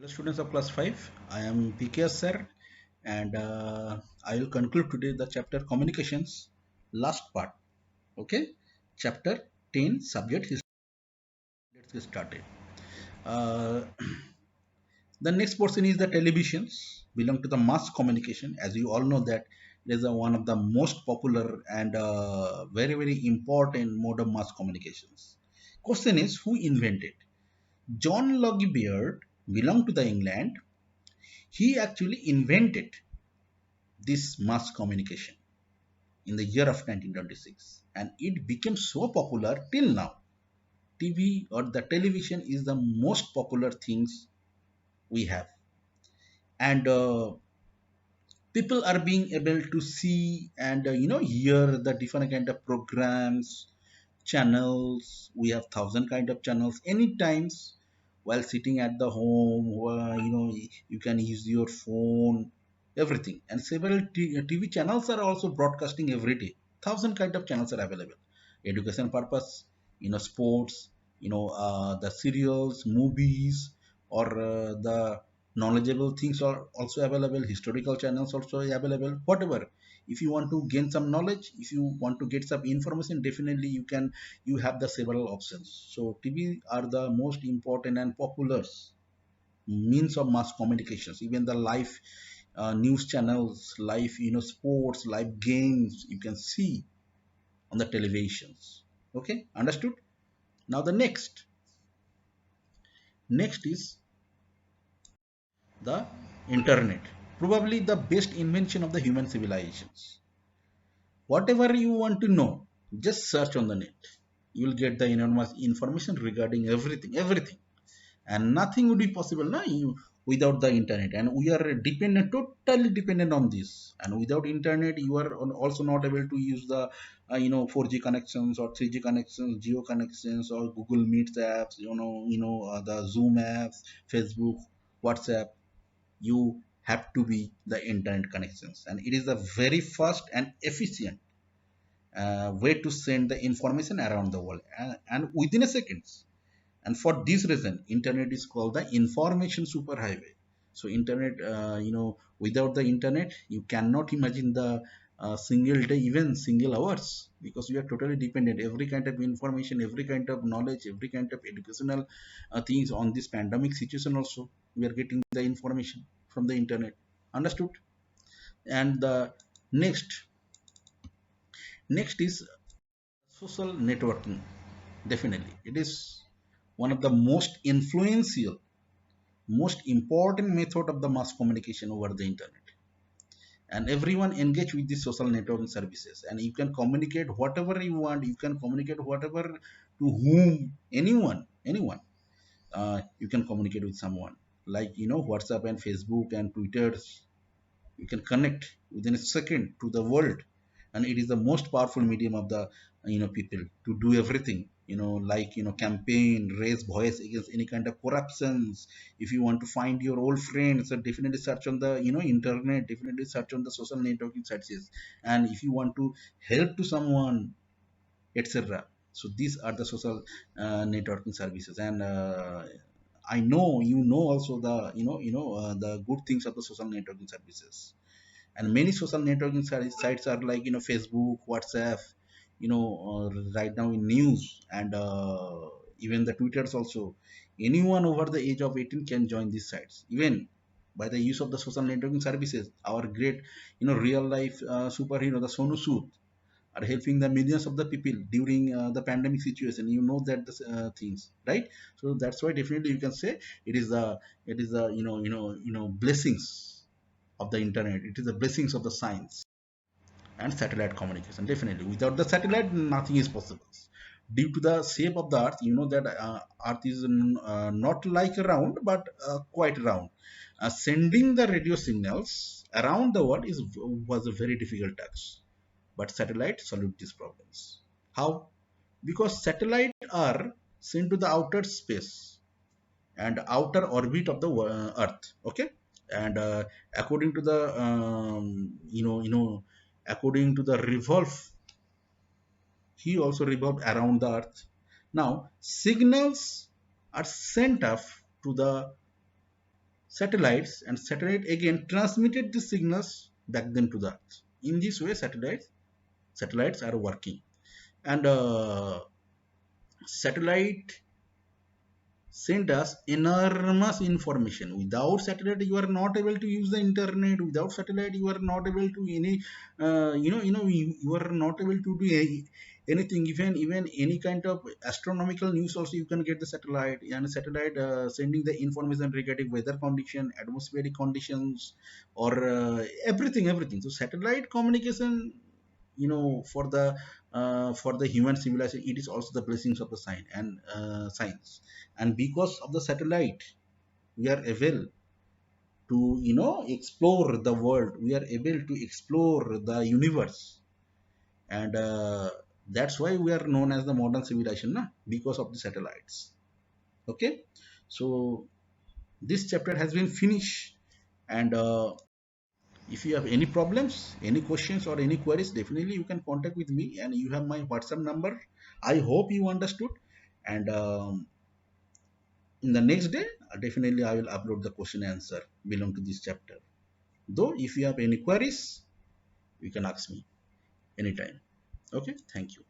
Hello students of class 5, I am PKS sir and I will conclude today the chapter communications last part. Okay, chapter 10 subject history. Let's get started. Uh, the next portion is the televisions belong to the mass communication. As you all know that it is one of the most popular and very important mode of mass communications. Question is who invented? John Logie Baird belonged to the England. He actually invented this mass communication in the year of 1926 and it became so popular till now. TV or the television is the most popular things we have, and people are being able to see and hear the different kind of programs, channels. We have thousand kind of channels anytimes while sitting at the home. You can use your phone, everything, and several TV channels are also broadcasting every day. Thousand kind of channels are available. Education purpose, sports, the serials, movies, or the knowledgeable things are also available. Historical channels also available. Whatever, if you want to gain some knowledge, if you want to get some information, definitely you have the several options. So TV are the most important and popular means of mass communications. Even the live news channels, live sports, live games you can see on the televisions. Okay, understood. Now the next is the internet, probably the best invention of the human civilizations. Whatever you want to know, just search on the net. You will get the enormous information regarding everything, and nothing would be possible now without the internet. And we are dependent, totally dependent on this. And without internet, you are also not able to use the 4G connections or 3G connections, geo connections, or Google Meets apps, the Zoom apps, Facebook, WhatsApp. You have to be the internet connections, and it is the very fast and efficient way to send the information around the world, and within a seconds. And for this reason, internet is called the information superhighway. So internet, without the internet you cannot imagine the single day, even single hours, because we are totally dependent. Every kind of information, every kind of knowledge, every kind of educational things on this pandemic situation also, we are getting the information from the internet. Understood. And the next next is social networking. Definitely it is one of the most influential, most important method of the mass communication over the internet. And everyone engage with the social networking services, and you can communicate whatever you want. You can communicate whatever, to whom, anyone. You can communicate with someone, like WhatsApp and Facebook and Twitter. You can connect within a second to the world, and it is the most powerful medium of the people to do everything, like campaign, raise voice against any kind of corruptions. If you want to find your old friends, so definitely search on the internet, definitely search on the social networking sites. And if you want to help to someone, etc. So these are the social networking services. And I know also the the good things of the social networking services. And many social networking sites are like Facebook, WhatsApp, right now in news, and even the Twitters also. Anyone over the age of 18 can join these sites, even by the use of the social networking services. Our great real life superhero, the Sonu Sood, are helping the millions of the people during the pandemic situation. That the things, right? So that's why definitely you can say it is the blessings of the internet. It is the blessings of the science and satellite communication. Definitely without the satellite nothing is possible. Due to the shape of the earth, that earth is not like round, but quite round. Sending the radio signals around the world was a very difficult task, but satellite solve these problems. How? Because satellites are sent to the outer space and outer orbit of the earth. Okay. And according to the according to the revolve, he also revolved around the earth. Now signals are sent up to the satellites, and satellite again transmitted the signals back then to the earth. In this way, satellites are working. And satellite send us enormous information. Without satellite, you are not able to use the internet. Without satellite, you are not able to any, you are not able to do anything. Even any kind of astronomical news also you can get the satellite, and satellite sending the information regarding weather condition, atmospheric conditions, or everything. So satellite communication, for the human civilization, it is also the blessings of the science. And because of the satellite, we are able to explore the world, we are able to explore the universe. And that's why we are known as the modern civilization, na? Because of the satellites. Okay, so this chapter has been finished. And if you have any problems, any questions, or any queries, definitely you can contact with me, and you have my WhatsApp number. I hope you understood. And in the next day, definitely I will upload the question answer belong to this chapter. Though if you have any queries, you can ask me anytime. Okay, thank you.